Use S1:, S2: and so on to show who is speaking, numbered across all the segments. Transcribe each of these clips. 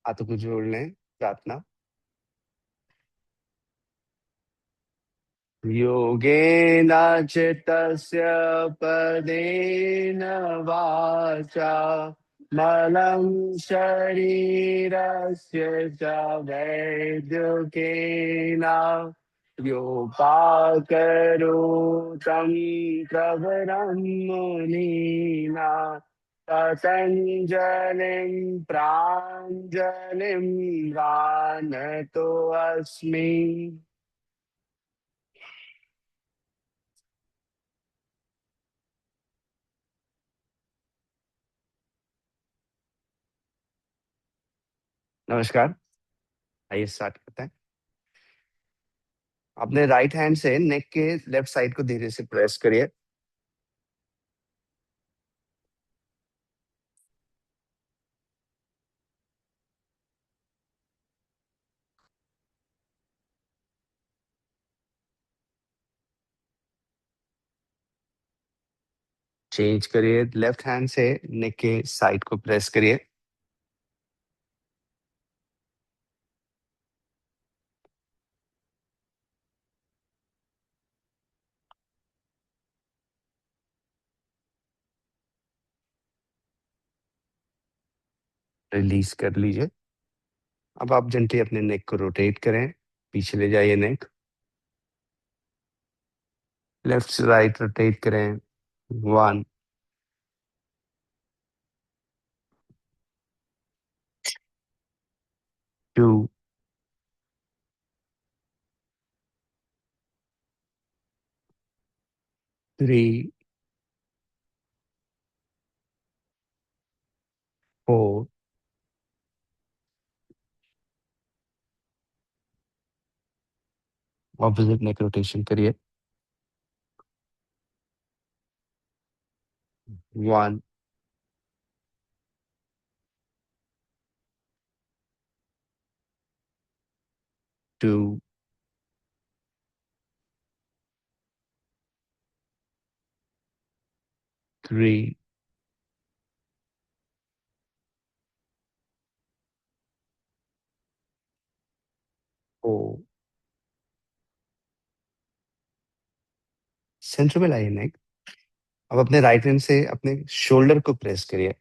S1: हाथों को जोड़ लें। प्रार्थना। योगेन चित्तस्य पदेन वाचा मलं शरीरस्य च वैद्युकेन योपाकरोतं प्रवरं मुनीना पतञ्जलिं प्राञ्जलिं गानतोऽस्मि। नमस्कार। आइए स्टार्ट करते हैं। अपने राइट हैंड से नेक के लेफ्ट साइड को धीरे से प्रेस करिए। चेंज करिए, लेफ्ट हैंड से नेक के साइड को प्रेस करिए। रिलीज कर लीजिए। अब आप जेंटली अपने नेक को रोटेट करें, पीछे ले जाइए नेक। लेफ्ट से राइट रोटेट करें। 1, 2, 3, 4, ऑपोजिट नेक रोटेशन करिए। 1, 2, 3, 4। सेंटर में लाइए नेक। अब अपने राइट हैंड से अपने शोल्डर को प्रेस करिए।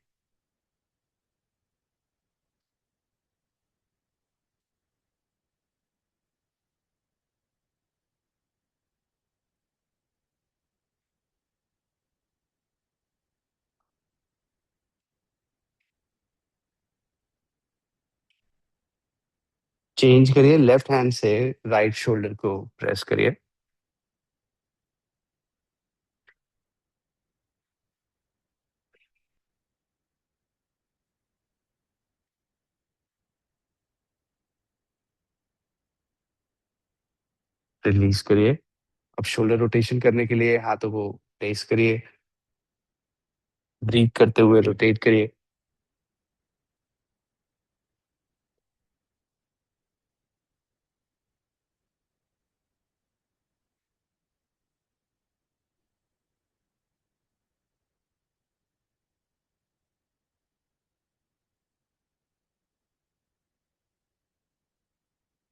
S1: चेंज करिए, लेफ्ट हैंड से राइट शोल्डर को प्रेस करिए। रिलीज करिए। अब शोल्डर रोटेशन करने के लिए हाथों को प्लेस करिए। ब्रीथ करते हुए रोटेट करिए।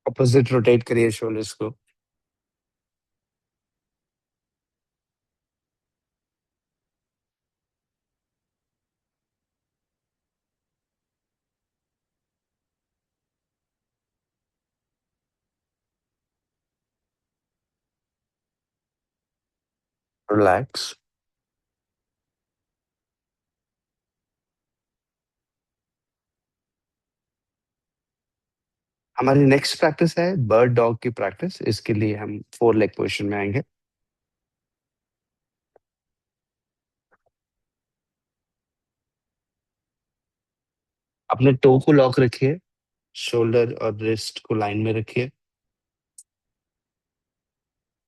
S1: अपोजिट रोटेट करिए शोल्डर्स को। रिलैक्स। हमारी नेक्स्ट प्रैक्टिस है बर्ड डॉग की प्रैक्टिस। इसके लिए हम 4 लेग पोजीशन में आएंगे। अपने टो को लॉक रखिए। शोल्डर और रिस्ट को लाइन में रखिए।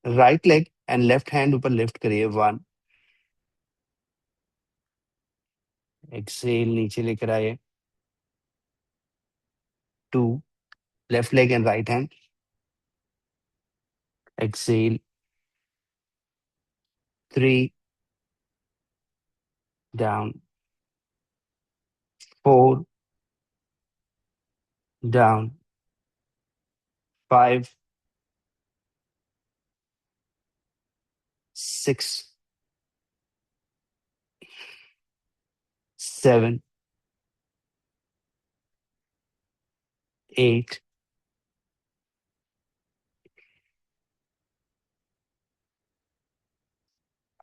S1: Right leg and left hand ऊपर लिफ्ट करिए। 1, एक्सेल नीचे लेकर आइए। 2, left leg and right hand. Exhale. 3, down. 4, down, 5, 6, 7, 8।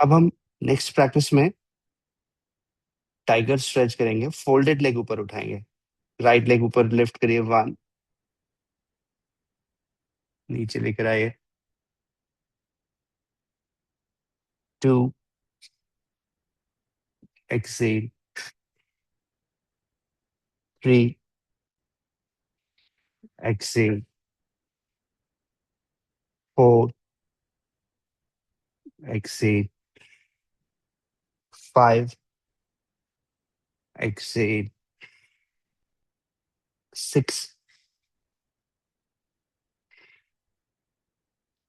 S1: अब हम नेक्स्ट प्रैक्टिस में टाइगर स्ट्रेच करेंगे, फोल्डेड लेग ऊपर उठाएंगे। राइट लेग ऊपर लिफ्ट करिए, 1, नीचे लेकर आइए, 2, एक्सेल, 3, एक्सेल, 4, एक्सेल, 5, एक्सेल, 6,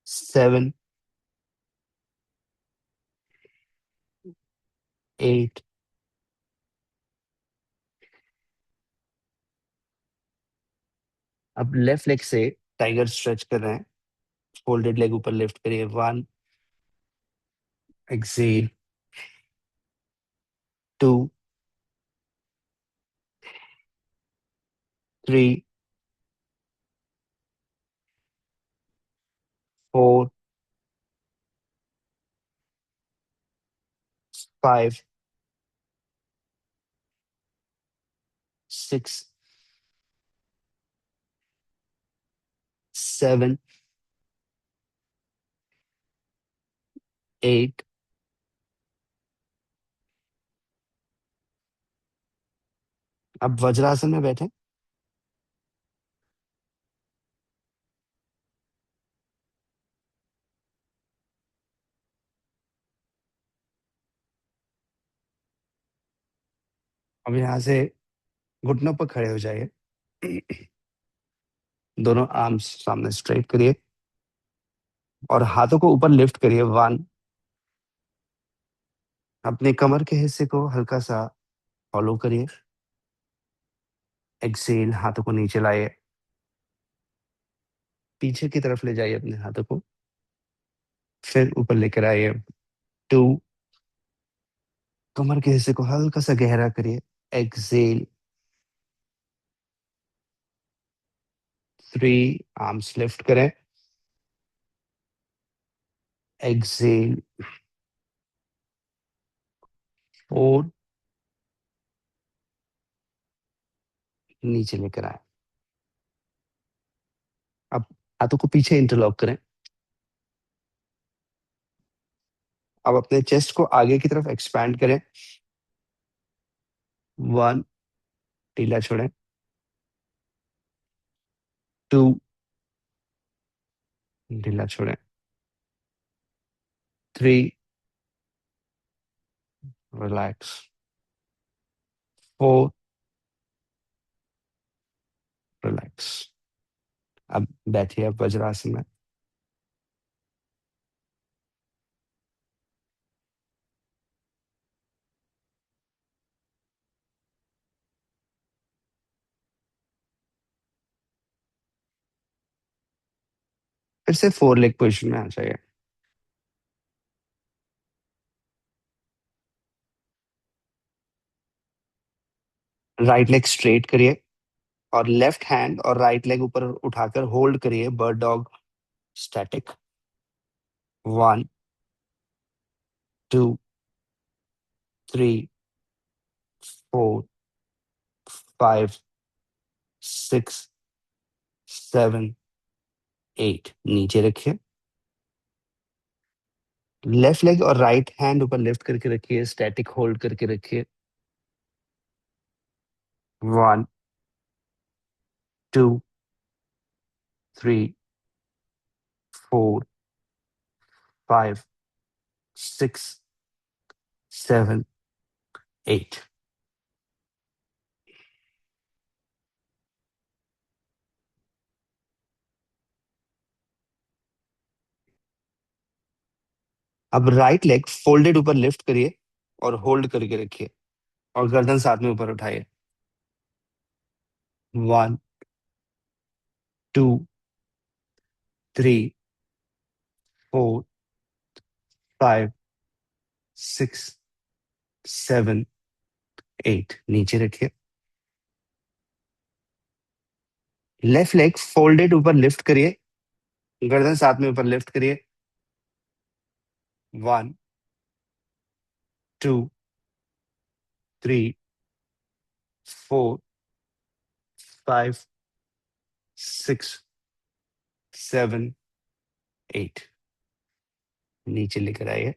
S1: 7, 8। अब लेफ्ट लेग से टाइगर स्ट्रेच कर रहे हैं, फोल्डेड लेग ऊपर लिफ्ट करिए, 1, एक्सेल, 2, 3, 4, 5, 6, 7, 8। अब वज्रासन में बैठे, अब यहाँ से घुटनों पर खड़े हो जाइए, दोनों आर्म्स सामने स्ट्रेट करिए और हाथों को ऊपर लिफ्ट करिए, 1। अपने कमर के हिस्से को हल्का सा फॉलो करिए, एक्सेल, हाथों को नीचे लाइए, पीछे की तरफ ले जाइए अपने हाथों को, फिर ऊपर लेकर आइए, 2, कमर के हिस्से को हल्का सा गहरा करिए, एक्सेल, 3, आर्म्स लिफ्ट करें, एक्सेल, 4, नीचे लेकर आए। अब हाथों को पीछे इंटरलॉक करें। अब अपने चेस्ट को आगे की तरफ एक्सपैंड करें, 1, ढीला छोड़ें, 2, ढीला छोड़ें, 3, रिलैक्स, 4, रिलैक्स। अब बैठिए आप वज्रासन में। फिर से 4 लेग पोजिशन में आ जाइए। राइट लेग स्ट्रेट करिए और लेफ्ट हैंड और राइट लेग ऊपर उठाकर होल्ड करिए, बर्ड डॉग स्टैटिक, 1, 2, 3, 4, 5, 6, 7, 8। नीचे रखिए, लेफ्ट लेग और राइट हैंड ऊपर लिफ्ट करके रखिए, स्टैटिक होल्ड करके रखिए, 1, 2, 3, 4, 5, 6, 7, 8। अब राइट लेग फोल्डेड ऊपर लिफ्ट करिए और होल्ड करके रखिए और गर्दन साथ में ऊपर उठाइए, 1, two, three, four, five, six, seven, eight. नीचे रखिए। लेफ्ट लेग फोल्डेड ऊपर लिफ्ट करिए, गर्दन साथ में ऊपर लिफ्ट करिए। One, two, three, four, five, six, seven, eight. नीचे लेकर आइए।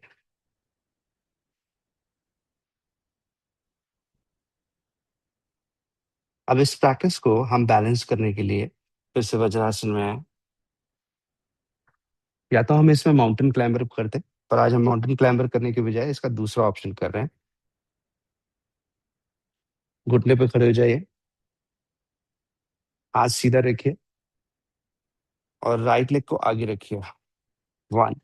S1: अब इस प्रैक्टिस को हम बैलेंस करने के लिए फिर से वज्रासन में आए। या तो हम इसमें माउंटेन क्लाइंबर करते, पर आज हम माउंटेन क्लाइंबर करने के बजाय इसका दूसरा ऑप्शन कर रहे हैं। घुटने पे खड़े हो जाइए, हाथ सीधा रखिए और राइट लेग को आगे रखिए। वन,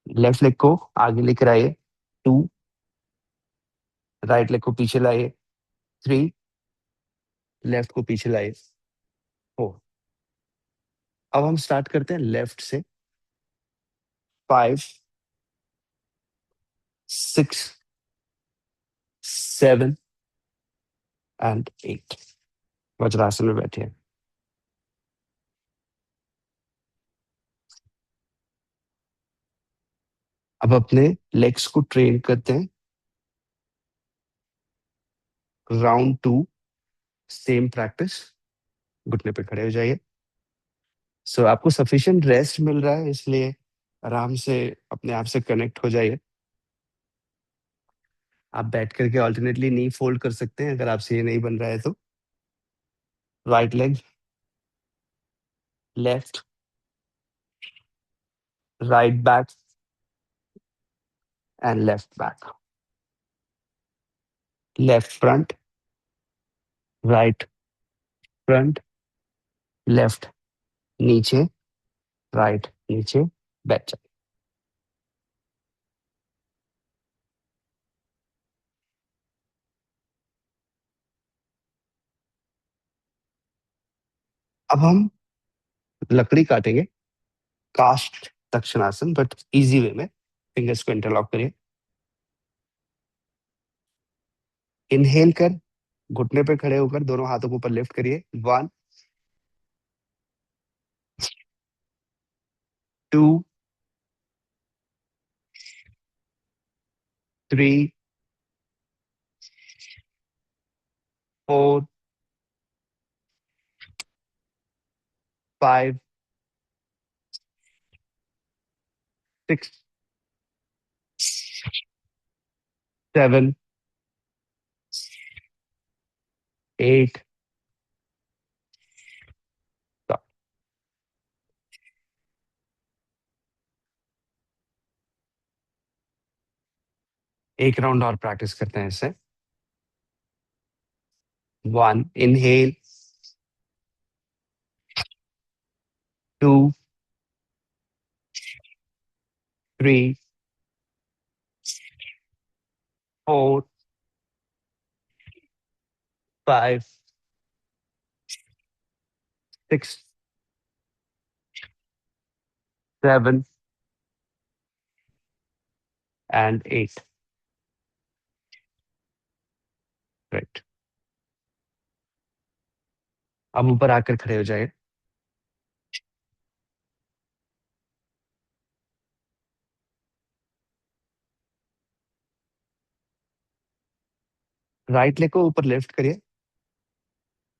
S1: लेफ्ट लेग को आगे लेकर आइए। टू, राइट लेग को पीछे लाइए। थ्री, लेफ्ट को पीछे लाइए। फोर। अब हम स्टार्ट करते हैं लेफ्ट से। Five, six, seven and eight. Vajrasana में बैठे हैं। अब अपने लेग्स को ट्रेन करते हैं। Round to, same practice. घुटने पे खड़े हो जाइए। सो आपको सफिशिएंट रेस्ट मिल रहा है, इसलिए आराम से अपने आप से कनेक्ट हो जाइए। आप बैठ करके ऑल्टरनेटली नी फोल्ड कर सकते हैं अगर आपसे ये नहीं बन रहा है तो। Right leg, left, right back and left back. Left front, right front, left नीचे, राइट नीचे, बैठ जाए। अब हम लकड़ी काटेंगे, कास्ट दक्षिणासन, बट इजी वे में। फिंगर्स को इंटरलॉक करिए। इनहेल कर घुटने पे खड़े होकर दोनों हाथों को ऊपर लिफ्ट करिए। One, two, three, four, five, six, seven, eight. एक राउंड और प्रैक्टिस करते हैं इससे। One, inhale. Two, three, four, five, six, seven and eight. Right. अब ऊपर आकर खड़े हो जाए। राइट लेग को ऊपर लिफ्ट करिए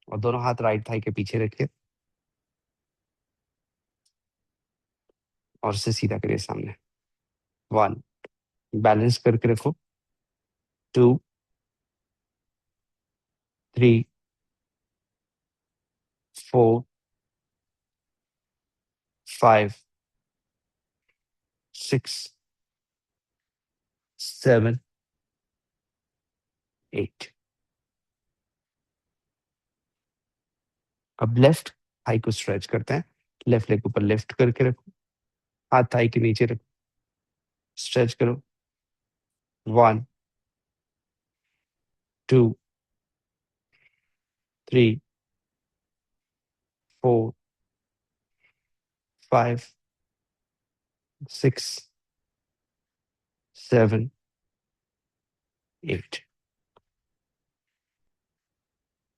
S1: और दोनों हाथ राइट थाई के पीछे रखिए और उसे सीधा करिए सामने। वन, बैलेंस करके रखो। Two, three, four, five, six, seven, eight. अब लेफ्ट थाई को स्ट्रेच करते हैं। लेफ्ट लेग ऊपर लिफ्ट करके रखो, हाथ थाई के नीचे रखो, स्ट्रेच करो। One, two, three, 4 5 6 7 8।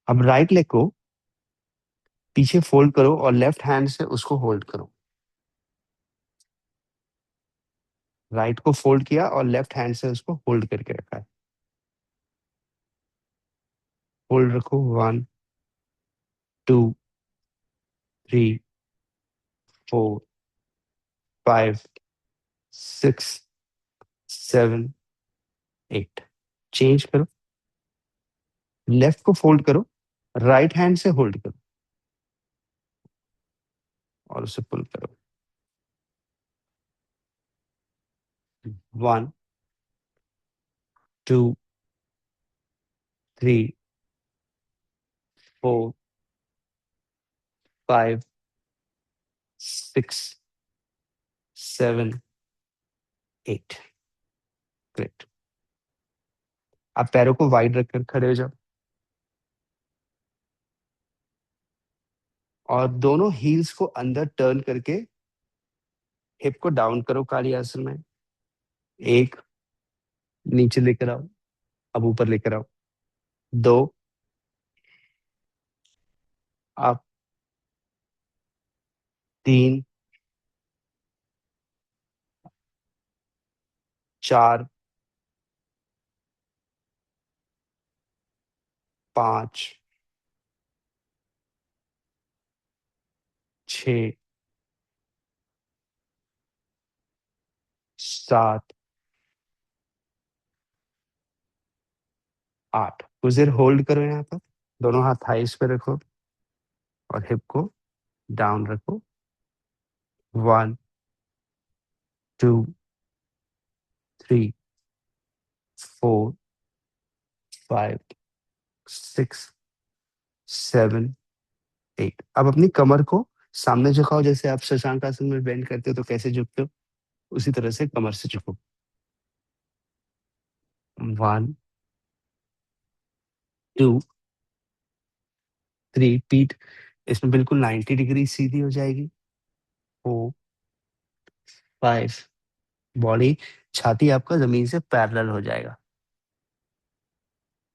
S1: अब राइट लेग को पीछे फोल्ड करो और लेफ्ट हैंड से उसको होल्ड करो। राइट को फोल्ड किया और लेफ्ट हैंड से उसको होल्ड करके रखा है। होल्ड रखो। 1 2 3 4 5 6 7 8। चेंज करो। लेफ्ट को फोल्ड करो, राइट हैंड से होल्ड करो और उसे पुल करो। 1 2 3 4 5 6 7 8। ग्रेट। आप पैरों को वाइड रखकर खड़े हो जाओ और दोनों हील्स को अंदर टर्न करके हिप को डाउन करो काली आसन में। एक, नीचे लेकर आओ, अब ऊपर लेकर आओ। दो, आप। तीन, चार, पांच, छ, सात, आठ। कुछ देर होल्ड करो यहाँ पर। दोनों हाथ थाइस पे रखो और हिप को डाउन रखो। 1 2 3 4 5 6 7 8। अब अपनी कमर को सामने झुकाओ, जैसे आप शशांक आसन में बेंड करते हो तो कैसे झुकते हो, उसी तरह से कमर से झुको। 1 2 3। पीठ इसमें बिल्कुल 90 डिग्री सीधी हो जाएगी। 4 5। बॉडी, छाती आपका जमीन से पैरेलल हो जाएगा।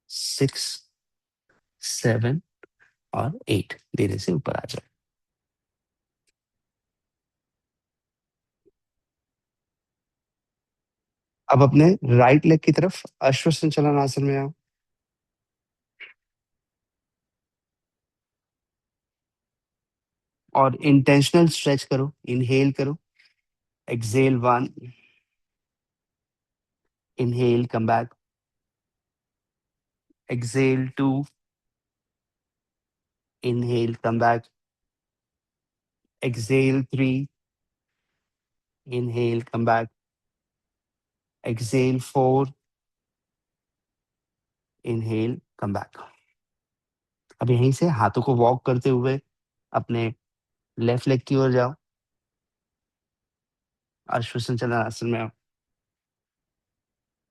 S1: 6 7 और 8। धीरे से ऊपर आ जाए। अब अपने राइट लेग की तरफ अश्वसंचलन आसन में आओ और इंटेंशनल स्ट्रेच करो। इनहेल करो, exhale 1, inhale, come back, exhale 2, inhale, come back, exhale 3, inhale, come back, exhale 4, inhale, come back. अब यहीं से हाथों को वॉक करते हुए अपने लेफ्ट लेग की ओर जाओ। अश्वसंचलन आसन में आओ।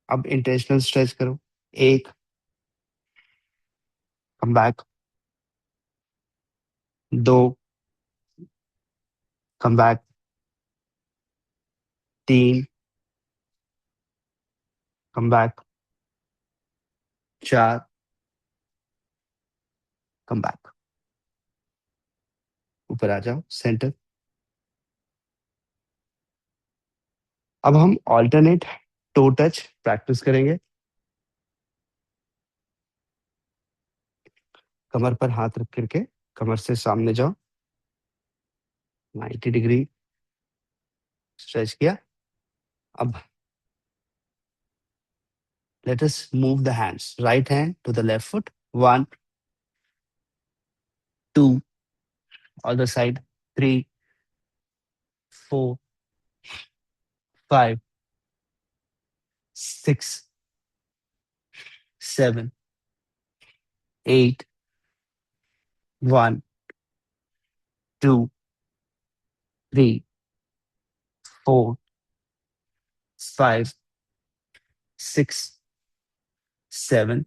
S1: अब इंटेंशनल स्ट्रेच करो। 1, come back, 2, come back, 3, come back, 4, come back. ऊपर आ जाओ, सेंटर। अब हम ऑल्टरनेट टो टच प्रैक्टिस करेंगे। कमर पर हाथ रख करके कमर से सामने जाओ। 90 डिग्री स्ट्रेच किया। अब let us move the hands. Right hand to the left foot. 1 2, other side. 3 4 5 6 7 8 1 2 3 4 5 6 7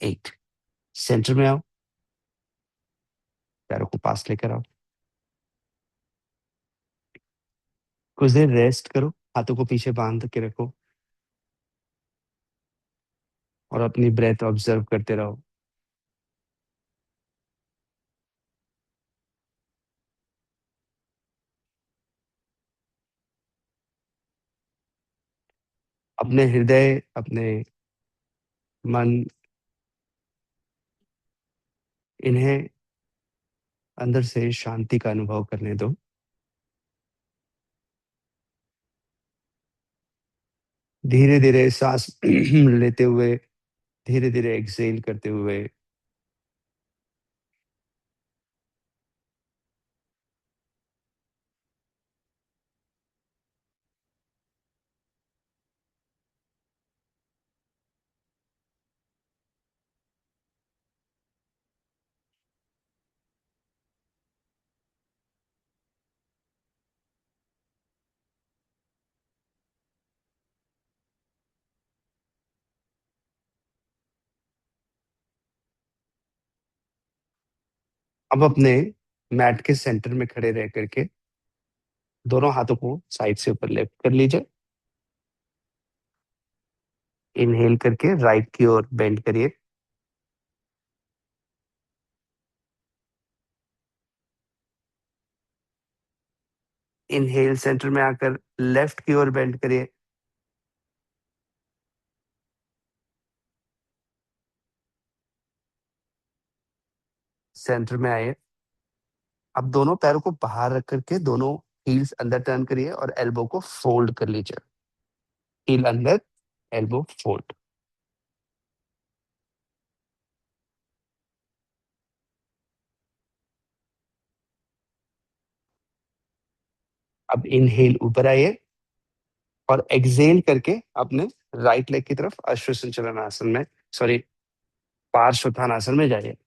S1: 8। Centre में आओ। पैरों को पास लेकर आओ। कुछ देर रेस्ट करो, हाथों को पीछे बांध के रखो और अपनी ब्रेथ ऑब्जर्व करते रहो। अपने हृदय, अपने मन, इन्हें अंदर से शांति का अनुभव करने दो। धीरे धीरे सांस लेते हुए, धीरे धीरे एक्सहेल करते हुए अब अपने मैट के सेंटर में खड़े रह करके दोनों हाथों को साइड से ऊपर लेफ्ट कर लीजिए। इनहेल करके राइट की ओर बेंड करिए। इनहेल सेंटर में आकर लेफ्ट की ओर बेंड करिए। सेंटर में आइए। अब दोनों पैरों को बाहर रख करके दोनों हील्स अंदर टर्न करिए और एल्बो को फोल्ड कर लीजिए। हील अंदर, एल्बो फोल्ड। अब इनहेल ऊपर आइए और एक्सहेल करके अपने राइट लेग की तरफ अश्व संचलन आसन में, सॉरी, पार्श्वोत्थानासन में जाइए।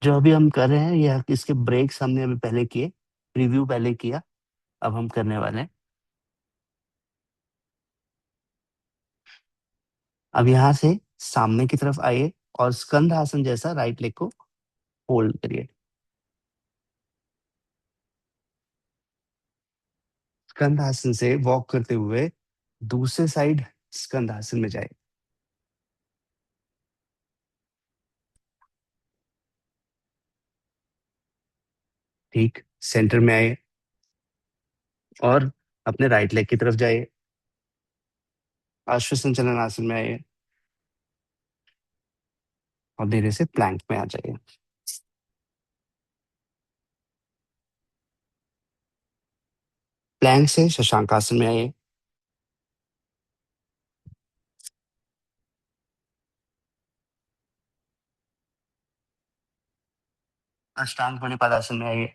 S1: जो अभी हम कर रहे हैं, यह इसके ब्रेक्स हमने अभी पहले किए, प्रीव्यू पहले किया, अब हम करने वाले हैं। अब यहाँ से सामने की तरफ आइए और स्कंद आसन जैसा राइट लेग को होल्ड करिए। स्कंद आसन से वॉक करते हुए दूसरे साइड स्कंद आसन में जाए। ठीक सेंटर में आए और अपने राइट लेग की तरफ जाइए। अश्व संचलन आसन में आइए और धीरे से प्लैंक में आ जाइए। प्लैंक से शशांक आसन में आइए। अष्टांग प्रणिपादासन में आइए।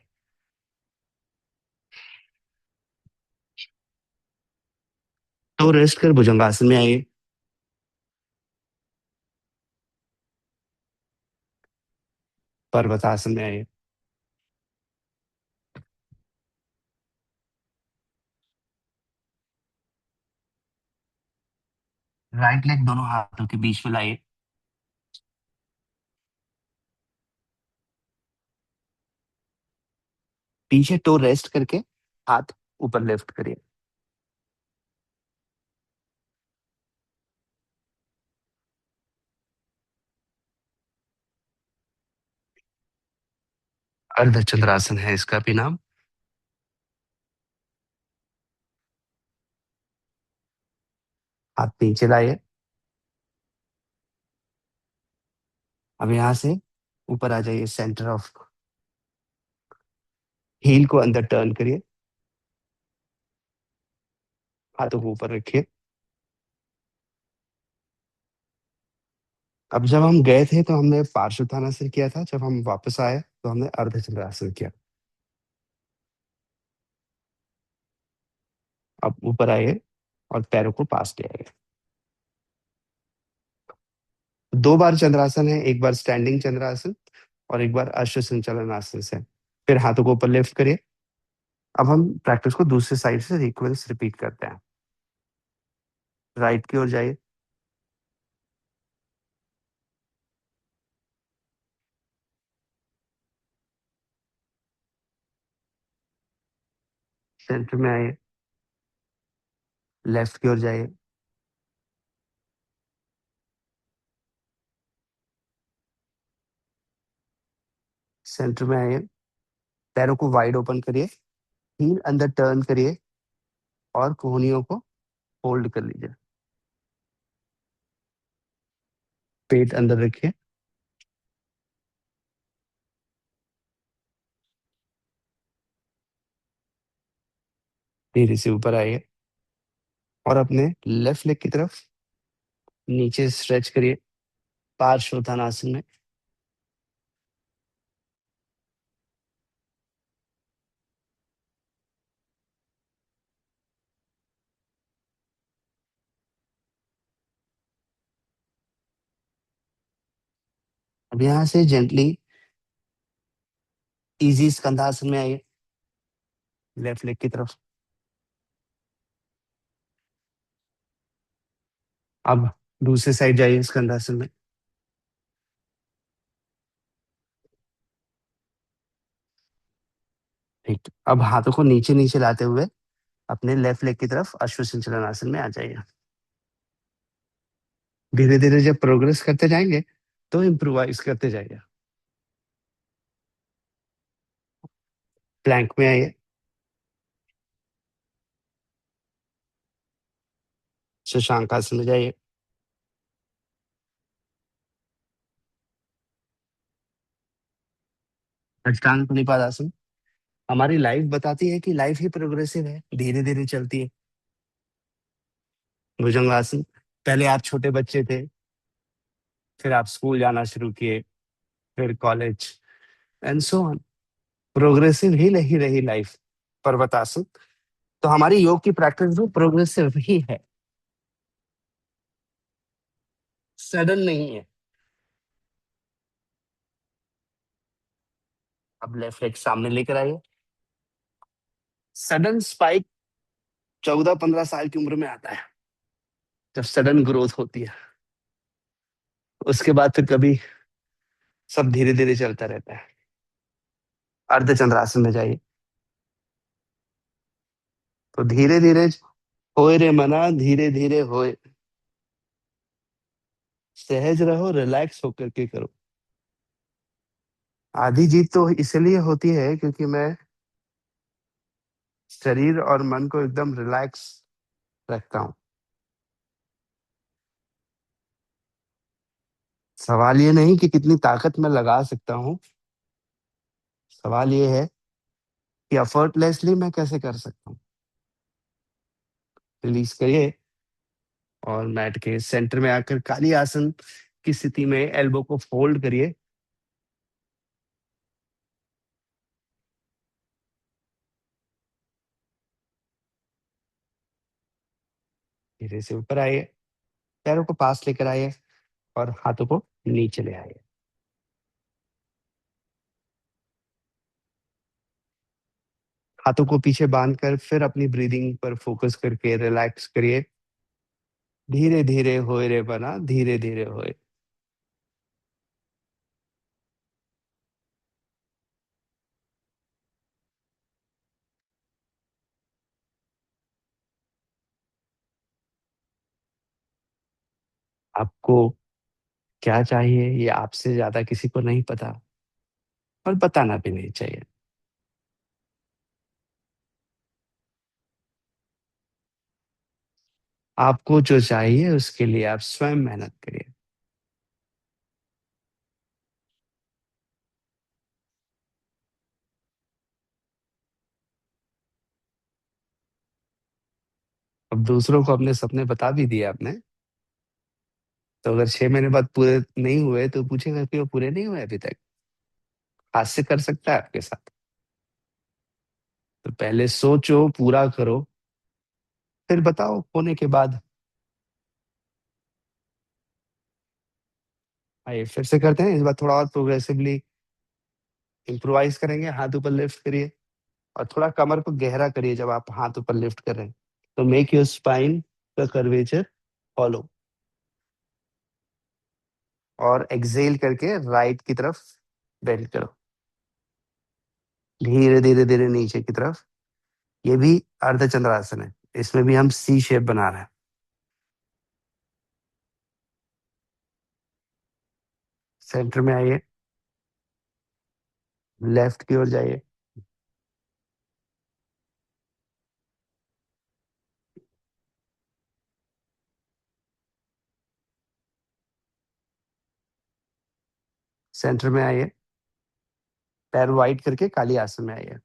S1: तो रेस्ट कर भुजंगासन में आइए। पर्वतासन में आइए। राइट लेग दोनों हाथों के बीच में लाइए। पीछे टो रेस्ट करके हाथ ऊपर लिफ्ट करिए। अर्ध चंद्रासन है इसका भी नाम। हाथ नीचे लाइए। अब यहाँ से ऊपर आ जाइए, सेंटर ऑफ हील को अंदर टर्न करिए। हाथों को ऊपर रखिए। अब जब हम गए थे तो हमने पार्श्वोत्थानासन किया था, जब हम वापस आए तो हमने अर्ध चंद्रासन किया। अब ऊपर आइए और पैरों को पास ले आइए। दो बार चंद्रासन है, एक बार स्टैंडिंग चंद्रासन और एक बार अश्व संचालन आसन से। फिर हाथों को ऊपर लिफ्ट करिए। अब हम प्रैक्टिस को दूसरे साइड से सीक्वेंस रिपीट करते हैं। राइट की ओर जाइए। सेंटर में आइए, लेफ्ट की ओर जाइए, सेंटर में आइए, पैरों को वाइड ओपन करिए, हील अंदर टर्न करिए और कोहनियों को होल्ड कर लीजिए। पेट अंदर रखिए, धीरे से ऊपर आइए और अपने लेफ्ट लेग की तरफ नीचे स्ट्रेच करिए, पार्श्वोत्थानासन में। अब यहाँ से जेंटली इजी स्कंधासन में आइए, लेफ्ट लेग की तरफ। अब दूसरे साइड जाइए स्कंधासन में। ठीक, अब हाथों को नीचे नीचे लाते हुए अपने लेफ्ट लेग की तरफ अश्वसंचलनासन में आ जाइए। धीरे धीरे जब प्रोग्रेस करते जाएंगे तो इम्प्रोवाइज करते जाइए। प्लैंक में आइए, शशांक आसन में जाइए, अष्टांग प्रणिपादासन। हमारी लाइफ बताती है कि लाइफ ही प्रोग्रेसिव है, धीरे धीरे चलती है। भुजंगासन, पहले आप छोटे बच्चे थे, फिर आप स्कूल जाना शुरू किए, फिर college, and so on. Progressive ही नहीं रही लाइफ। पर्वतासन, तो हमारी योग की प्रैक्टिस भी प्रोग्रेसिव ही है, सडन नहीं है। अब लेफ्ट लेग सामने लेकर आइए। सडन स्पाइक 14-15 साल की उम्र में आता है, जब सडन ग्रोथ होती है। उसके बाद फिर कभी सब धीरे धीरे चलता रहता है। अर्धचंद्रासन में जाइए, तो धीरे धीरे होए रे मना, धीरे धीरे होए, सहज रहो, रिलैक्स होकर के करो। आधी जीत तो इसलिए होती है क्योंकि मैं शरीर और मन को एकदम रिलैक्स रखता हूँ। सवाल ये नहीं कि कितनी ताकत मैं लगा सकता हूँ, सवाल ये है कि एफर्टलेसली मैं कैसे कर सकता हूँ। रिलीज करिए और मैट के सेंटर में आकर काली आसन की स्थिति में एल्बो को फोल्ड करिए। धीरे से ऊपर आइए, पैरों को पास लेकर आइए और हाथों को नीचे ले आइए। हाथों को पीछे बांधकर फिर अपनी ब्रीदिंग पर फोकस करके रिलैक्स करिए। धीरे धीरे होए रे बना, धीरे धीरे होए। आपको क्या चाहिए ये आपसे ज्यादा किसी को नहीं पता, और बताना भी नहीं चाहिए। आपको जो चाहिए उसके लिए आप स्वयं मेहनत करिए। अब दूसरों को अपने सपने बता भी दिए आपने, तो अगर 6 महीने बाद पूरे नहीं हुए तो पूछेगा कि वो पूरे नहीं हुए अभी तक। हास्य कर सकता है आपके साथ। तो पहले सोचो, पूरा करो, फिर बताओ होने के बाद। आइए फिर से करते हैं, इस बार थोड़ा और प्रोग्रेसिवली इम्प्रोवाइज करेंगे। हाथ ऊपर लिफ्ट करिए और थोड़ा कमर को गहरा करिए जब आप हाथ ऊपर लिफ्ट कर रहे हैं। तो मेक योर स्पाइन का कर्वेचर फॉलो, और एक्सेल करके राइट की तरफ बेंड करो, धीरे धीरे धीरे नीचे की तरफ। ये भी अर्धचंद्रासन है, इसमें भी हम सी शेप बना रहे हैं। सेंटर में आइए, लेफ्ट की ओर जाइए, सेंटर में आइए, पैर वाइड करके काली आसन में आइए।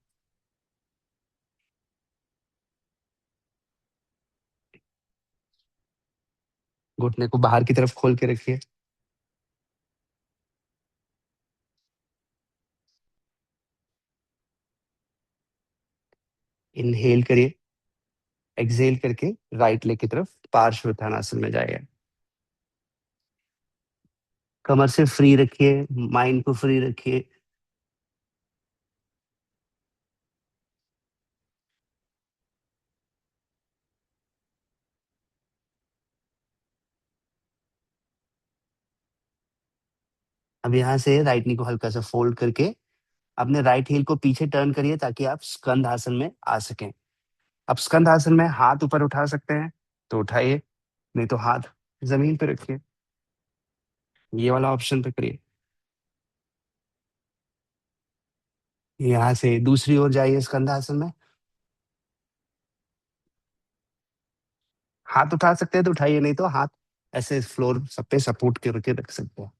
S1: घुटने को बाहर की तरफ खोल के रखिए। इनहेल करिए, एक्सहेल करके राइट लेग की तरफ पार्श्व उत्थानासन में जाइए। कमर से फ्री रखिए, माइंड को फ्री रखिए। अब यहाँ से राइट नी को हल्का सा फोल्ड करके अपने राइट हील को पीछे टर्न करिए ताकि आप स्कंद आसन में आ सकें। अब स्कंद आसन में हाथ ऊपर उठा सकते हैं तो उठाइए, नहीं तो हाथ जमीन पे रखिए। ये वाला ऑप्शन पे करिए। यहाँ से दूसरी ओर जाइए स्कंद आसन में। हाथ उठा सकते हैं तो उठाइए, नहीं तो हाथ ऐसे फ्लोर सब पे सपोर्ट करके रख सकते हैं।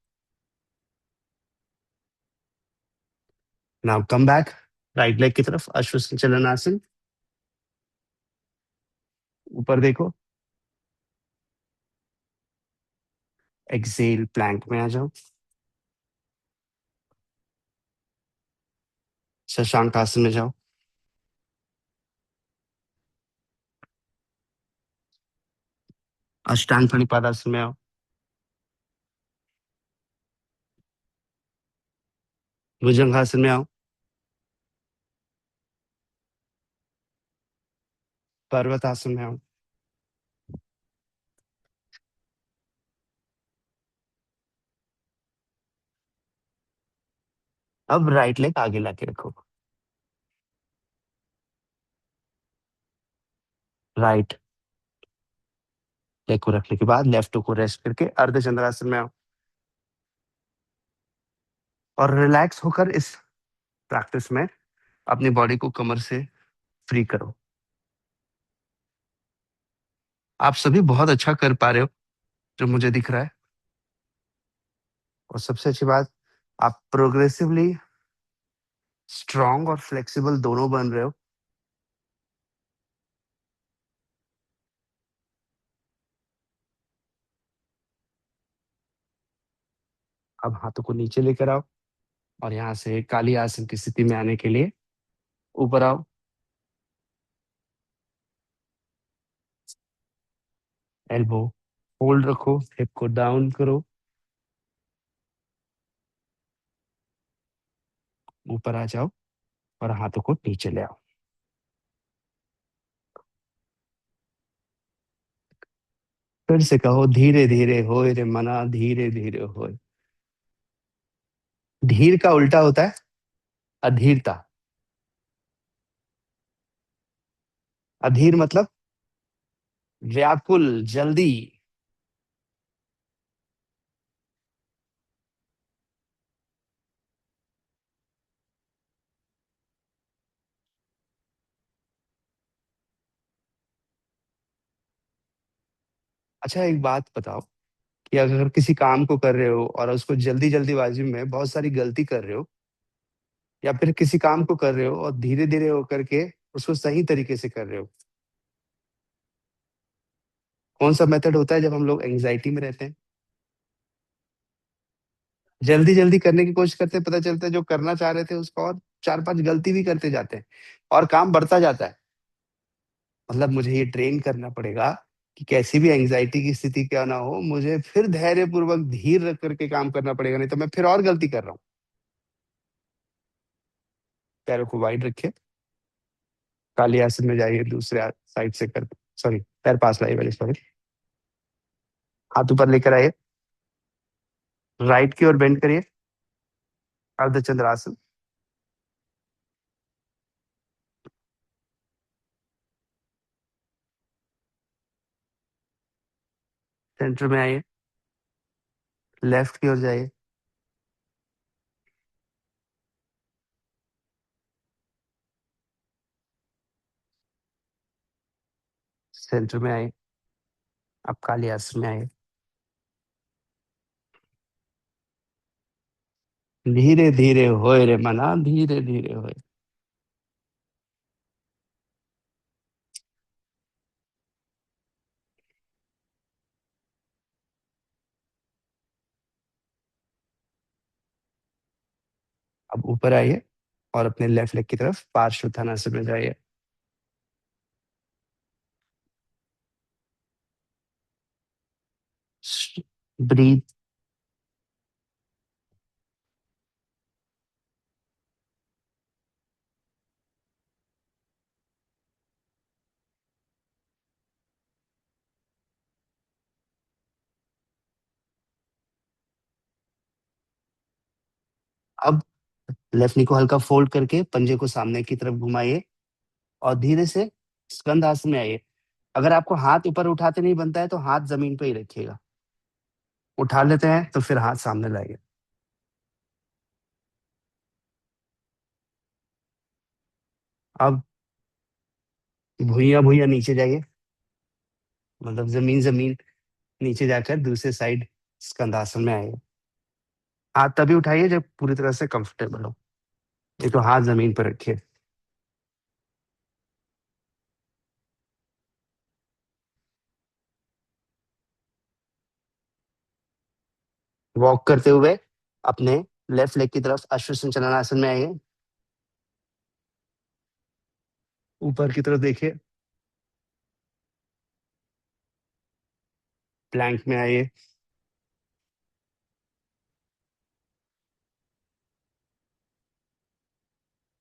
S1: Now come back, right leg की तरफ अश्व संचलन आसन। ऊपर देखो, एक्सेल प्लैंक में आ जाओ। शशांक आसन में जाओ। अष्टांग प्रणिपात में आओ। भुजंगासन में आओ। पर्वत आसन में आओ। अब राइट लेग आगे लाके रखो। राइट लेग को रखने के बाद लेफ्ट को रेस्ट करके अर्धचंद्रासन में आओ और रिलैक्स होकर इस प्रैक्टिस में अपनी बॉडी को कमर से फ्री करो। आप सभी बहुत अच्छा कर पा रहे हो जो मुझे दिख रहा है, और सबसे अच्छी बात, आप प्रोग्रेसिवली स्ट्रांग और फ्लेक्सिबल दोनों बन रहे हो। अब हाथों को नीचे लेकर आओ और यहाँ से काली आसन की स्थिति में आने के लिए ऊपर आओ। एल्बो होल्ड रखो, हिप को डाउन करो, ऊपर आ जाओ और हाथों को नीचे ले आओ। फिर से कहो, धीरे धीरे होए रे मना, धीरे धीरे होए। धीर का उल्टा होता है अधीरता। अधीर मतलब व्याकुल, जल्दी। अच्छा एक बात बताओ कि अगर किसी काम को कर रहे हो और उसको जल्दी जल्दीबाजी में बहुत सारी गलती कर रहे हो, या फिर किसी काम को कर रहे हो और धीरे धीरे होकर के उसको सही तरीके से कर रहे हो, कौन सा मेथड होता है जब हम लोग एंग्जाइटी में रहते हैं? जल्दी जल्दी करने की कोशिश करते हैं, पता चलता है जो करना चाह रहे थे उसको और चार पांच गलती भी करते जाते हैं और काम बढ़ता जाता है। मतलब मुझे ये ट्रेन करना पड़ेगा कि कैसी भी एंग्जाइटी की स्थिति क्या ना हो, मुझे फिर धैर्य पूर्वक धीर रख करके काम करना पड़ेगा, नहीं तो मैं फिर और गलती कर रहा हूँ। पैरों को वाइड रखिए, काली आसन में जाइए, दूसरे साइड से कर, सॉरी पैर पास लाइए वाले, सॉरी। हाथ ऊपर लेकर आइए, राइट की ओर बेंड करिए, अर्धचंद्रासन। सेंटर में आइए, लेफ्ट की ओर जाइए, सेंटर में आइए, आप काली आसन में आइए। धीरे धीरे होए रे मना, धीरे धीरे होए। अब ऊपर आइए और अपने लेफ्ट लेग की तरफ पार्श्वथानासन में जाइए। ब्रीथ। अब लेफ्ट नी को हल्का फोल्ड करके पंजे को सामने की तरफ घुमाइए और धीरे से स्कंद आसन में आइए। अगर आपको हाथ ऊपर उठाते नहीं बनता है तो हाथ जमीन पे ही रखिएगा। उठा लेते हैं तो फिर हाथ सामने लाइए। अब भुइया भुइया नीचे जाइए, मतलब जमीन जमीन नीचे जाकर दूसरे साइड स्कंदासन में आइए। हाथ तभी उठाइए जब पूरी तरह से कंफर्टेबल हो, नहीं तो हाथ जमीन पर रखिए। वॉक करते हुए अपने लेफ्ट लेग की तरफ अश्व संचलनासन में आइए। ऊपर की तरफ देखिए, प्लैंक में आइए।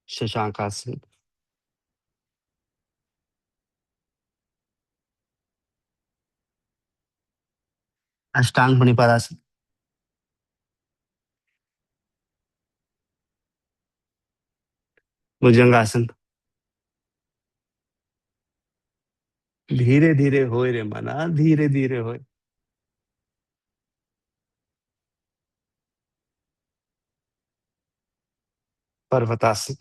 S1: शशांक आसन। अष्टांग मणिपादासन। भुजंगासन। धीरे धीरे होए रे मना, धीरे धीरे होए। पर्वतासन।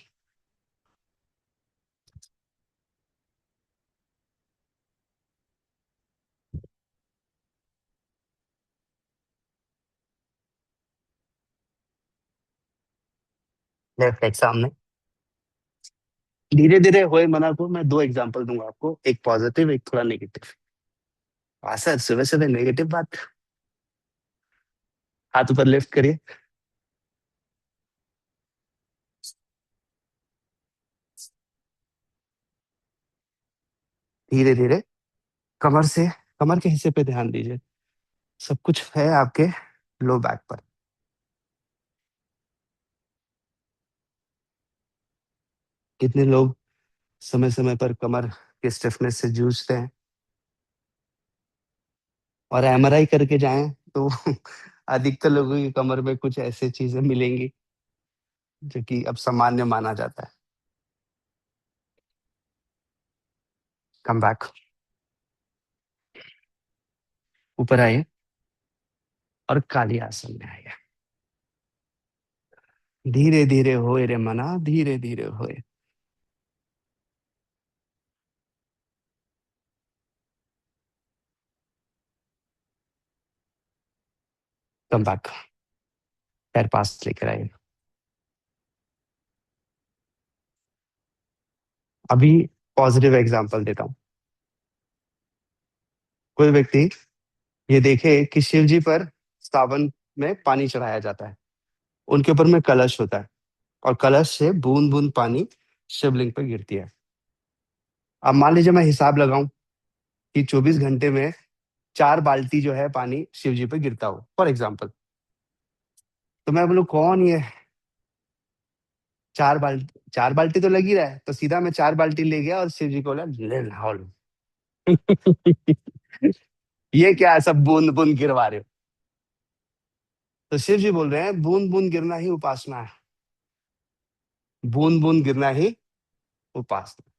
S1: लेफ्ट लेग सामने। धीरे धीरे होए मना को मैं दो एग्जांपल दूंगा आपको, एक पॉजिटिव एक थोड़ा नेगेटिव। सर सुबह सुबह नेगेटिव बात। हाथ ऊपर लिफ्ट करिए। धीरे धीरे कमर से, कमर के हिस्से पे ध्यान दीजिए। सब कुछ है आपके लो बैक पर। कितने लोग समय समय पर कमर के स्टिफनेस से जूझते हैं, और एमआरआई करके जाएं तो अधिकतर लोगों की कमर में कुछ ऐसी चीजें मिलेंगी जो कि अब सामान्य माना जाता है। Come back. ऊपर आइए और काली आसन में आइए। धीरे धीरे होए रे मना, धीरे धीरे होए। Come back. पैर पास लेकर आइए। अभी पॉजिटिव एग्जांपल देता हूँ। कोई व्यक्ति ये देखे कि शिव जी पर सावन में पानी चढ़ाया जाता है, उनके ऊपर में कलश होता है और कलश से बूंद बूंद पानी शिवलिंग पर गिरती है। अब मान लीजिए मैं हिसाब लगाऊं कि 24 घंटे में 4 बाल्टी जो है पानी शिव जी पे गिरता हो फॉर एग्जाम्पल, तो मैं बोलूं कौन ये 4 बाल्टी तो लगी रहा है, तो सीधा मैं 4 बाल्टी ले गया और शिव जी को बोला ले नहाओ लो। ये क्या है, सब बूंद बूंद गिरवा रहे हो। तो शिव जी बोल रहे हैं बूंद बूंद गिरना ही उपासना है, बूंद बूंद गिरना ही उपासना।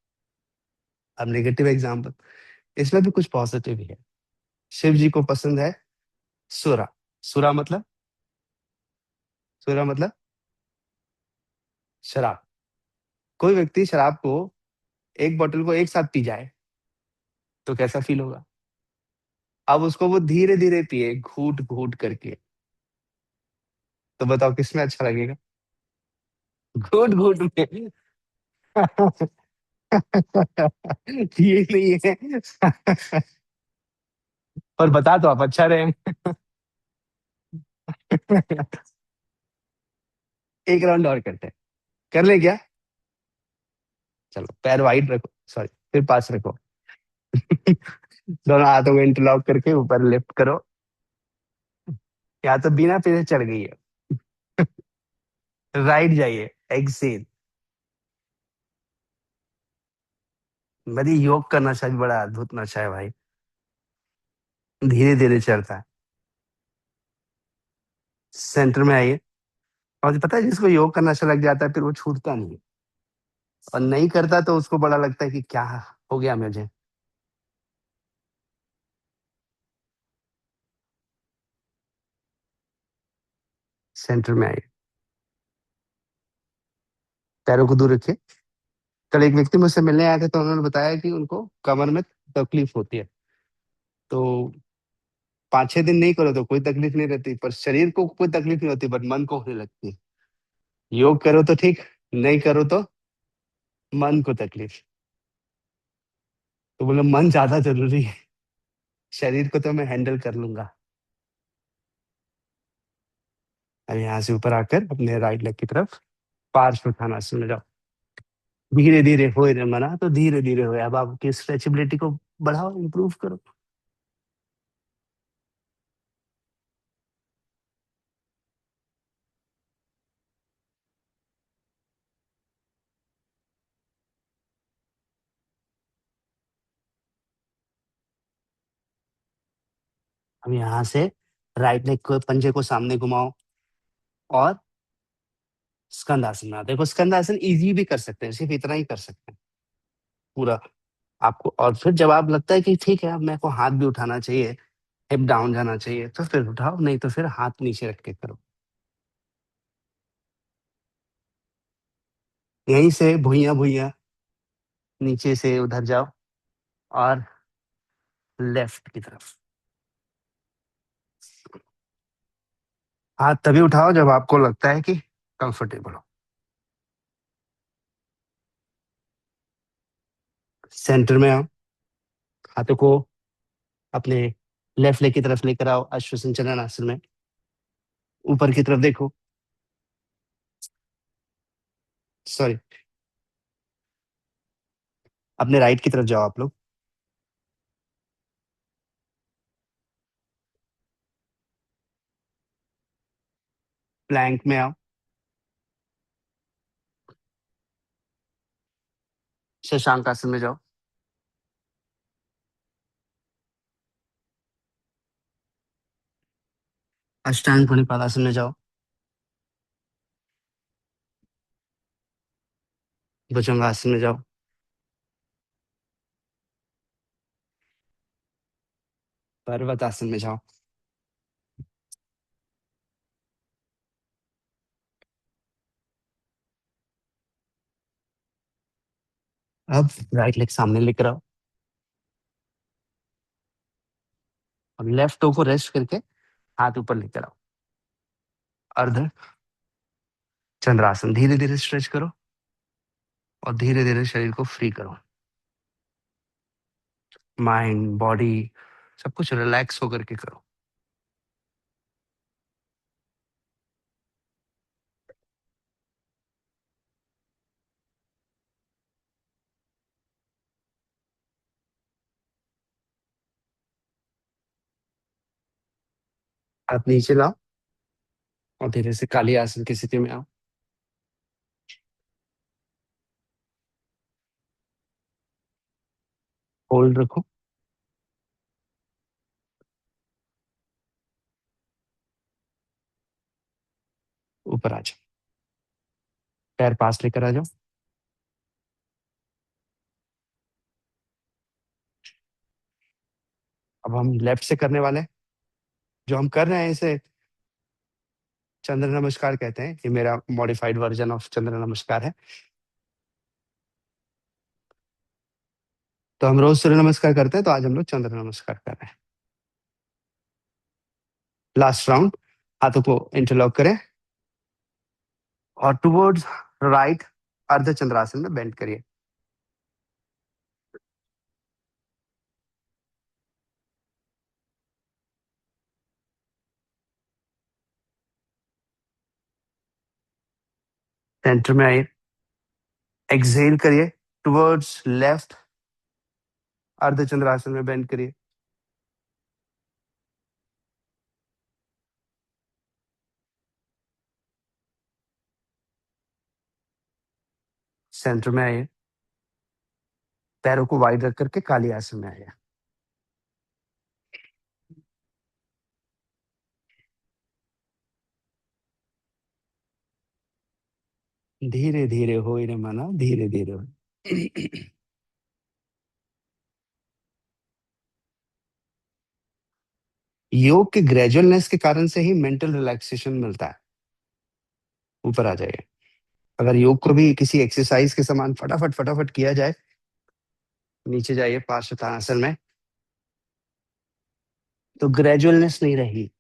S1: अब नेगेटिव एग्जाम्पल, इसमें भी कुछ पॉजिटिव ही है। शिव जी को पसंद है सुरा। सुरा मतलब, सुरा मतलब शराब। कोई व्यक्ति शराब को, एक बोतल को एक साथ पी जाए तो कैसा फील होगा? अब उसको वो धीरे धीरे पिए, घूट घूट करके, तो बताओ किसमें अच्छा लगेगा? घूट घूट में। ये नहीं है। और बता तो आप अच्छा रहे। एक राउंड और करते हैं, कर ले क्या? चलो पैर वाइड रखो, सॉरी, फिर पास रखो। दोनों हाथों को इंटरलॉक करके ऊपर लिफ्ट करो। या तो बिना पैसे चढ़ गई है। राइट जाइए, एक्सेल। मेरी योग का नशा भी बड़ा अद्भुत नशा है भाई। धीरे धीरे चढ़ता है। सेंटर में आइए। और पता है, जिसको योग का नशा लग जाता है फिर वो छूटता नहीं है। और नहीं करता तो उसको बड़ा लगता है कि क्या हो गया मुझे। सेंटर में आइए। पैरों को दूर रखिए। कल एक व्यक्ति मुझसे मिलने आए थे तो उन्होंने बताया कि उनको कमर में तकलीफ होती है। तो 5-6 दिन नहीं करो तो कोई तकलीफ नहीं रहती, पर शरीर को कोई तकलीफ नहीं होती, बट मन को होने लगती है। योग करो तो ठीक, नहीं करो तो मन को तकलीफ। तो बोले मन ज्यादा जरूरी है, शरीर को तो मैं हैंडल कर लूंगा। अब यहाँ से ऊपर आकर अपने राइट लेग की तरफ पार्श्व उत्थानासन में जाओ। धीरे धीरे हो रहे मना तो धीरे धीरे हो, अब आपकी स्ट्रेचेबिलिटी को बढ़ाओ, इंप्रूव करो। अब यहाँ से राइट लेग को, पंजे को सामने घुमाओ और स्कंदासन में आओ। देखो स्कंदासन इजी भी कर सकते हैं, सिर्फ इतना ही कर सकते हैं पूरा आपको। और फिर जब आप लगता है कि ठीक है अब मेरे को हाथ भी उठाना चाहिए, हिप डाउन जाना चाहिए, तो फिर उठाओ, नहीं तो फिर हाथ नीचे रख के करो। यहीं से भुइयां भुइयां नीचे से उधर जाओ और लेफ्ट की तरफ। हाथ तभी उठाओ जब आपको लगता है कि कंफर्टेबल हो। सेंटर में आओ। हाथों को अपने लेफ्ट लेग की तरफ लेकर आओ, अश्वसंचलन आसन में। ऊपर की तरफ देखो, सॉरी, अपने राइट की तरफ जाओ आप लोग। प्लैंक में आओ। शशांक आसन में जाओ। अष्टांग प्रणिपात में जाओ। भुजंगासन में जाओ। पर्वत आसन में जाओ। अब राइट लेग सामने लेकर आओ और लेफ्ट टो को रेस्ट करके हाथ ऊपर लेकर आओ। अर्ध चंद्रासन, धीरे धीरे स्ट्रेच करो और धीरे धीरे शरीर को फ्री करो। माइंड बॉडी सब कुछ रिलैक्स होकर के करो। हाथ नीचे लाओ और धीरे से काली आसन की स्थिति में आओ। होल्ड रखो। ऊपर आ जाओ। पैर पास लेकर आ जाओ। अब अब हम लेफ्ट से करने वाले हैं। जो हम कर रहे हैं इसे चंद्र नमस्कार कहते हैं। ये मेरा मॉडिफाइड वर्जन ऑफ चंद्र नमस्कार है। तो हम रोज सूर्य नमस्कार करते हैं, तो आज हम लोग चंद्र नमस्कार कर रहे हैं। लास्ट राउंड, हाथों को इंटरलॉक करें और टुवर्ड्स राइट अर्ध चंद्रासन में बेंड करिए। सेंटर में आइए, एक्सहेल करिए, टुवर्ड्स लेफ्ट अर्ध चंद्रासन में बेंड करिए। सेंटर में आइए, पैरों को वाइड रख करके काली आसन में आइए। धीरे धीरे हो रे मना, धीरे धीरे हो। योग के ग्रेजुअलनेस के कारण से ही मेंटल रिलैक्सेशन मिलता है। ऊपर आ जाइए। अगर योग को भी किसी एक्सरसाइज के समान फटाफट फटाफट किया जाए, नीचे जाइए पार्श्वतानासन में, तो ग्रेजुअलनेस नहीं रहेगी।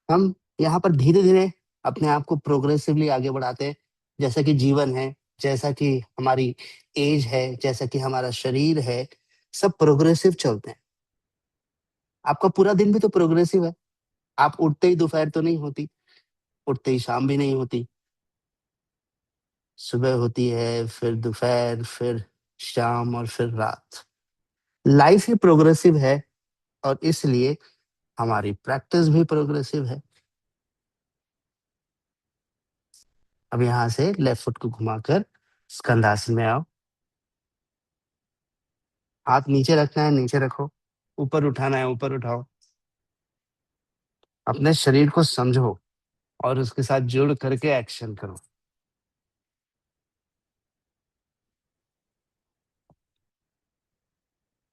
S1: हम यहाँ पर धीरे धीरे अपने आप को प्रोग्रेसिवली आगे बढ़ाते हैं। जैसा कि जीवन है, जैसा कि हमारी एज है, जैसा कि हमारा शरीर है, सब प्रोग्रेसिव चलते हैं। आपका पूरा दिन भी तो प्रोग्रेसिव है। आप उठते ही दोपहर तो नहीं होती, उठते ही शाम भी नहीं होती। सुबह होती है, फिर दोपहर, फिर शाम और फिर रात। लाइफ ही प्रोग्रेसिव है और इसलिए हमारी प्रैक्टिस भी प्रोग्रेसिव है। अब यहाँ से लेफ्ट फुट को घुमाकर स्कंदासन में आओ। हाथ नीचे रखना है, नीचे रखो। ऊपर उठाना है, ऊपर उठाओ। अपने शरीर को समझो और उसके साथ जुड़ करके एक्शन करो।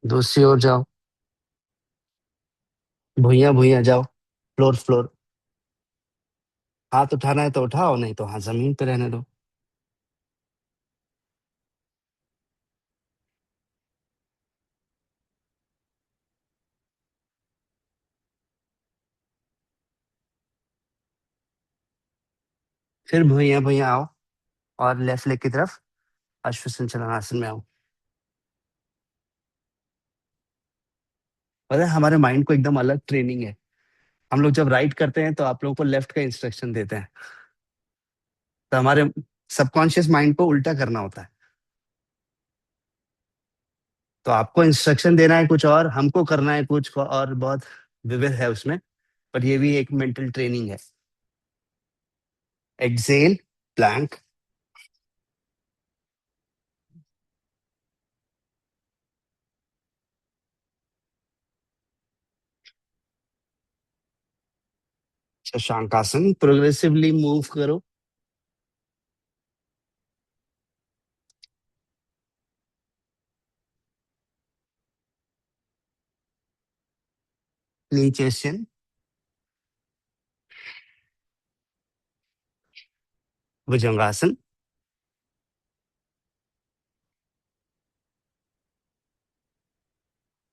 S1: दूसरी ओर जाओ, भुइयां भुइयां जाओ, फ्लोर फ्लोर। हाथ उठाना है तो उठाओ, नहीं तो हाँ जमीन पे रहने दो। फिर भुइयां भुइयां आओ और लेफ्ट लेग की तरफ अश्वसंचलनासन में आओ। पता है हमारे माइंड को एकदम अलग ट्रेनिंग है। हम लोग जब राइट करते हैं तो आप लोगों को लेफ्ट का इंस्ट्रक्शन देते हैं, तो हमारे सबकॉन्शियस माइंड को उल्टा करना होता है। तो आपको इंस्ट्रक्शन देना है कुछ और, हमको करना है कुछ और, बहुत विविध है उसमें। पर ये भी एक मेंटल ट्रेनिंग है। Exhale, plank. Shashankasana, progressively move करो। नीचे सिन, भुजंगासन,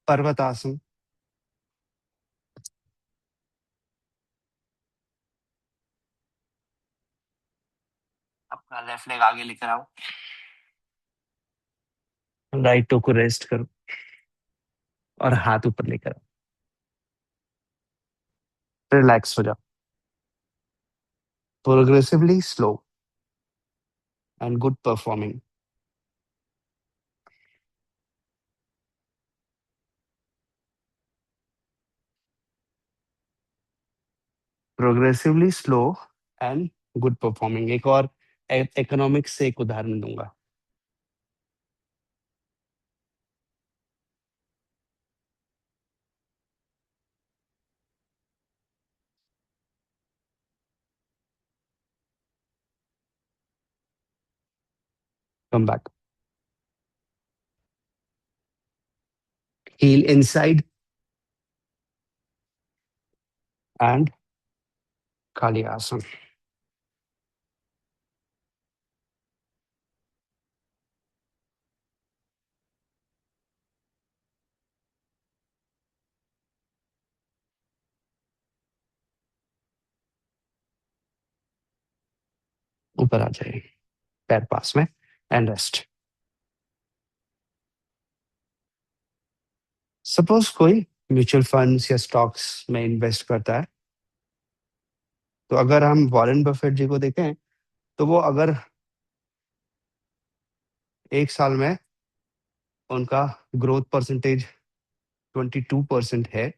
S1: पर्वतासन। अपना लेफ्ट लेग आगे लेकर आओ, राइट टो को रेस्ट करो और हाथ ऊपर लेकर आओ। रिलैक्स हो जाओ। Progressively slow and good performing. Progressively slow and good performing. एक और इकोनॉमिक्स से एक उदाहरण दूंगा। Come back. Heel inside and Kali Asana. ऊपर आ जाइए, पैर पास में, एंड रेस्ट. सपोज कोई म्यूचुअल फंड्स या स्टॉक्स में इन्वेस्ट करता है, तो अगर हम वॉरेन बफेट जी को देखें, तो वो अगर एक साल में उनका ग्रोथ परसेंटेज 22% है,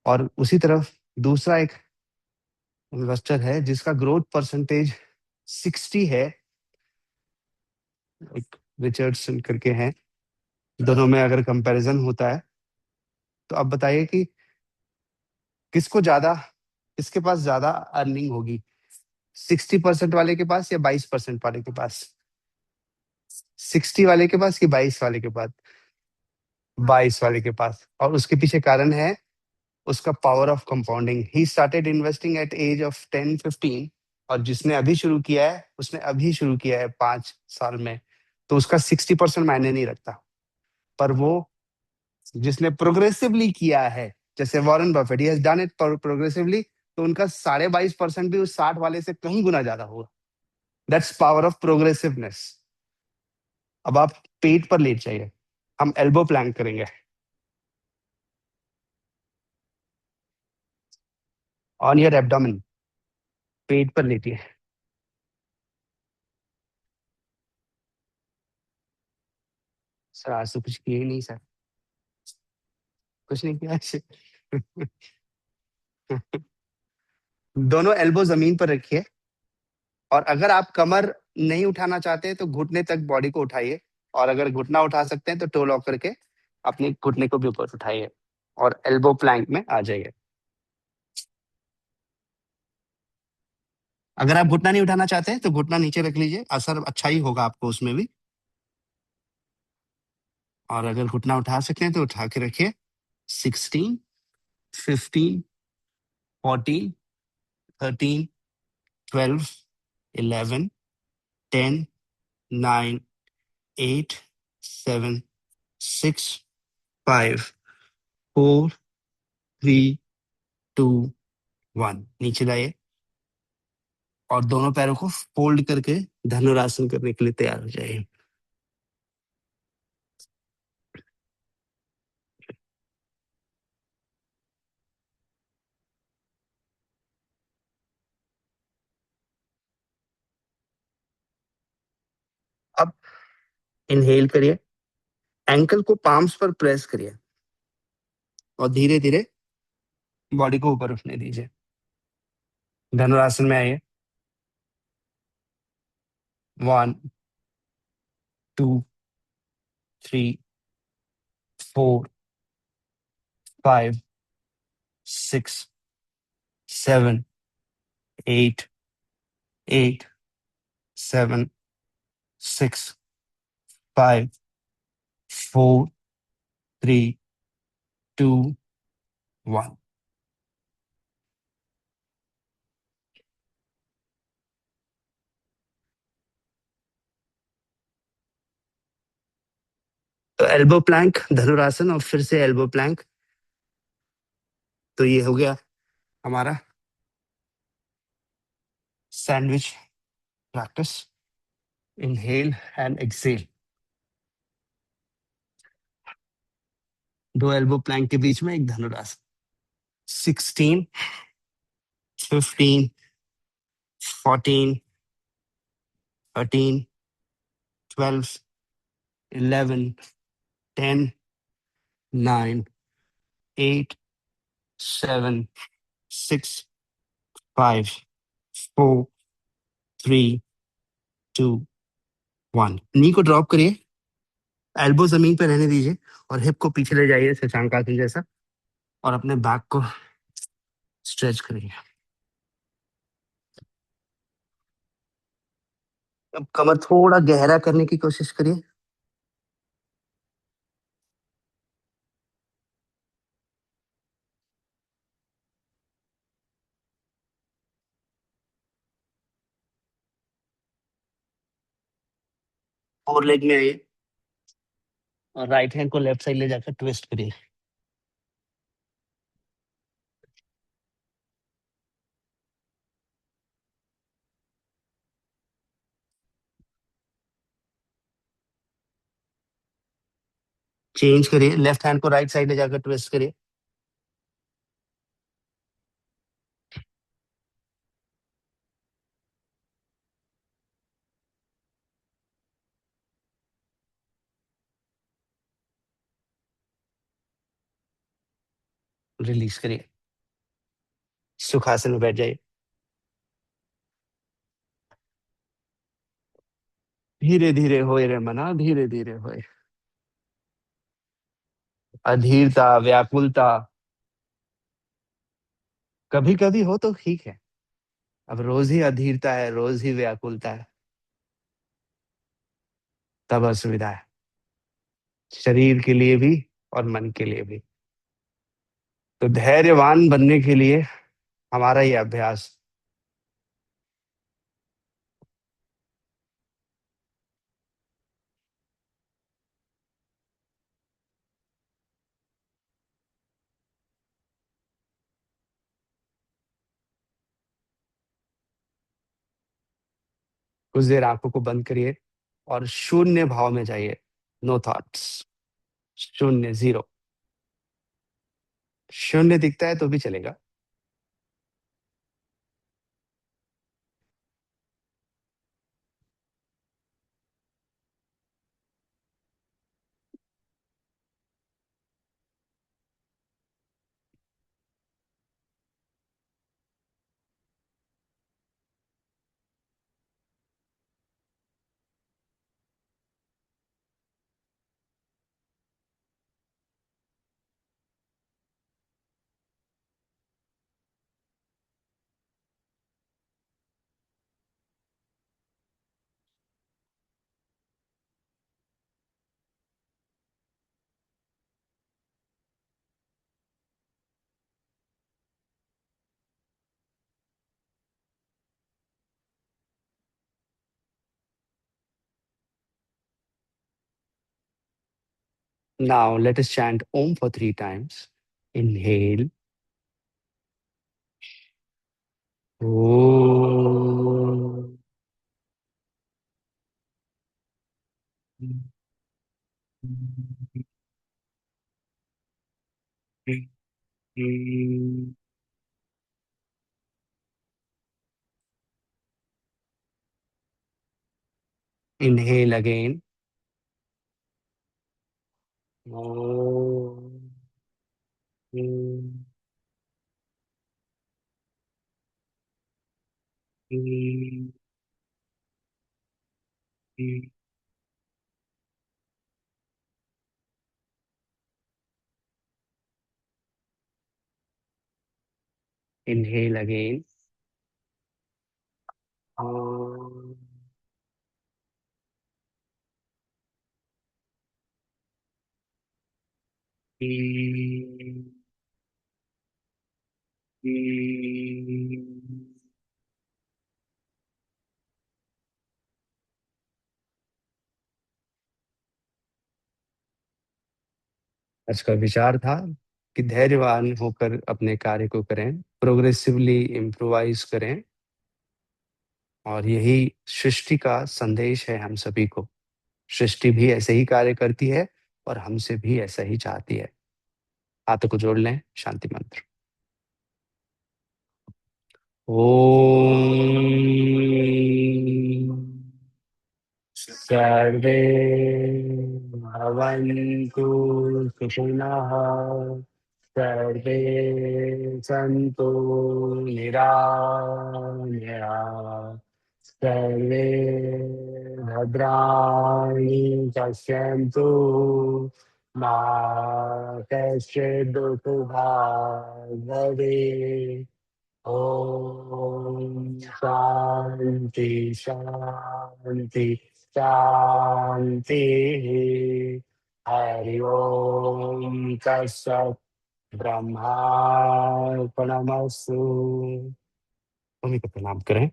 S1: और उसी तरफ दूसरा एक इन्वेस्टर है जिसका ग्रोथ परसेंटेज 60 है, एक रिचर्डसन करके हैं, दोनों में अगर कंपैरिजन होता है, तो अब बताइए कि किसको ज्यादा, किसके पास ज्यादा अर्निंग होगी, 60% वाले के पास या 22% वाले के पास? 60 वाले के पास कि 22 वाले के पास? 22 वाले के पास. और उसके पीछे कारण है उसका power of compounding. He started investing at age of 10-15, और जिसने अभी शुरू किया है उसने अभी शुरू किया है 5 साल में, तो उसका 60% मायने नहीं रखता. पर वो जिसने प्रोग्रेसिवली किया है, जैसे Warren Buffett, he has done it progressively, तो उनका 22.5% भी उस 60 वाले से कहीं गुना ज्यादा होगा. That's power of progressiveness. अब आप पेट पर लेट जाइए, हम एल्बो प्लैंक करेंगे. ऑन योर एब्डोमेन, पेट पर लेटिए. सर आज तो कुछ किए ही नहीं सर. कुछ नहीं किया आज. दोनों एल्बो जमीन पर रखिए, और अगर आप कमर नहीं उठाना चाहते तो घुटने तक बॉडी को उठाइए, और अगर घुटना उठा सकते हैं तो टो लॉक करके अपने घुटने को भी ऊपर उठाइए और एल्बो प्लैंक में आ जाइए. अगर आप घुटना नहीं उठाना चाहते तो घुटना नीचे रख लीजिए, असर अच्छा ही होगा आपको उसमें भी. और अगर घुटना उठा सकते हैं तो उठा के रखिए. 16, 15, 14, 13, 12, 11, 10, 9, 8, 7, 6, 5, 4, 3, 2, 1. नीचे लाइए और दोनों पैरों को फोल्ड करके धनुरासन करने के लिए तैयार हो जाइए. अब इनहेल करिए, एंकल को पाम्स पर प्रेस करिए और धीरे धीरे बॉडी को ऊपर उठने दीजिए. धनुरासन में आइए. 1, 2, 3, 4, 5, 6, 7, 8, 8, 7, 6, 5, 4, 3, 2, 1. तो एल्बो प्लैंक, धनुरासन और फिर से एल्बो प्लैंक. तो ये हो गया हमारा sandwich practice. Inhale and exhale. दो एल्बो प्लैंक के बीच में एक धनुरासन. 16, 15, 14, 13, 12, 11, 10, 9, 8, 7, 6, 5, 4, 3, 2, 1. नी को ड्रॉप करिए, एल्बो जमीन पे रहने दीजिए और हिप को पीछे ले जाइए शशांकासन जैसा, और अपने बैक को स्ट्रेच करिए. अब कमर थोड़ा गहरा करने की कोशिश करिए। और लेग में आइए और राइट हैंड को लेफ्ट साइड ले जाकर ट्विस्ट करिए। चेंज करिए, लेफ्ट हैंड को राइट साइड ले जाकर ट्विस्ट करिए। रिलीज करिए। सुखासन में बैठ जाइए। धीरे धीरे होए रे मना, धीरे धीरे होए। अधीरता, व्याकुलता कभी कभी हो तो ठीक है। अब रोज ही अधीरता है, रोज ही व्याकुलता है, तब असुविधा है, शरीर के लिए भी और मन के लिए भी। तो धैर्यवान बनने के लिए हमारा ये अभ्यास। कुछ देर आंखों को बंद करिए और शून्य भाव में जाइए। No thoughts. शून्य, जीरो। शून्य दिखता है तो भी चलेगा। Now let us chant Om for 3 times. Inhale. Om. Inhale again. Om. Inhale again. Om. आज का विचार था कि धैर्यवान होकर अपने कार्य को करें, प्रोग्रेसिवली इम्प्रोवाइज करें, और यही सृष्टि का संदेश है हम सभी को। सृष्टि भी ऐसे ही कार्य करती है और हमसे भी ऐसा ही चाहती है। हाथों को जोड़ लें, शांति मंत्र। ओम। सर्वे भवन्तु सुखिनः, सर्वे सन्तु निरामयाः, सर्वे भद्राणि पश्यन्तु, मा कश्चित् दुःखभाग् भवेत्। ओम शांति शांति शांति। हरि ओम तत्सत। ब्रह्मार्पणमस्तु। भूमि को प्रणाम करें।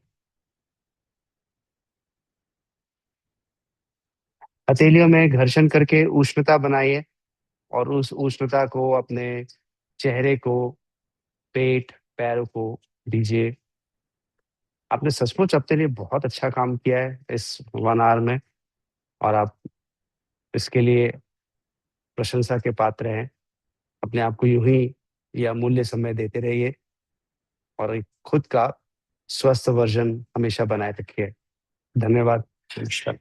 S1: हथेलियों में घर्षण करके उष्णता बनाइए और उस उष्णता को अपने चेहरे को, पेट, पैरों को दीजिए। आपने सचमुच अपने लिए बहुत अच्छा काम किया है इस 1 आवर में, और आप इसके लिए प्रशंसा के पात्र हैं। अपने आप को यूं ही ये अमूल्य समय देते रहिए और एक खुद का स्वस्थ वर्जन हमेशा बनाए रखिए। धन्यवाद। नमस्कार।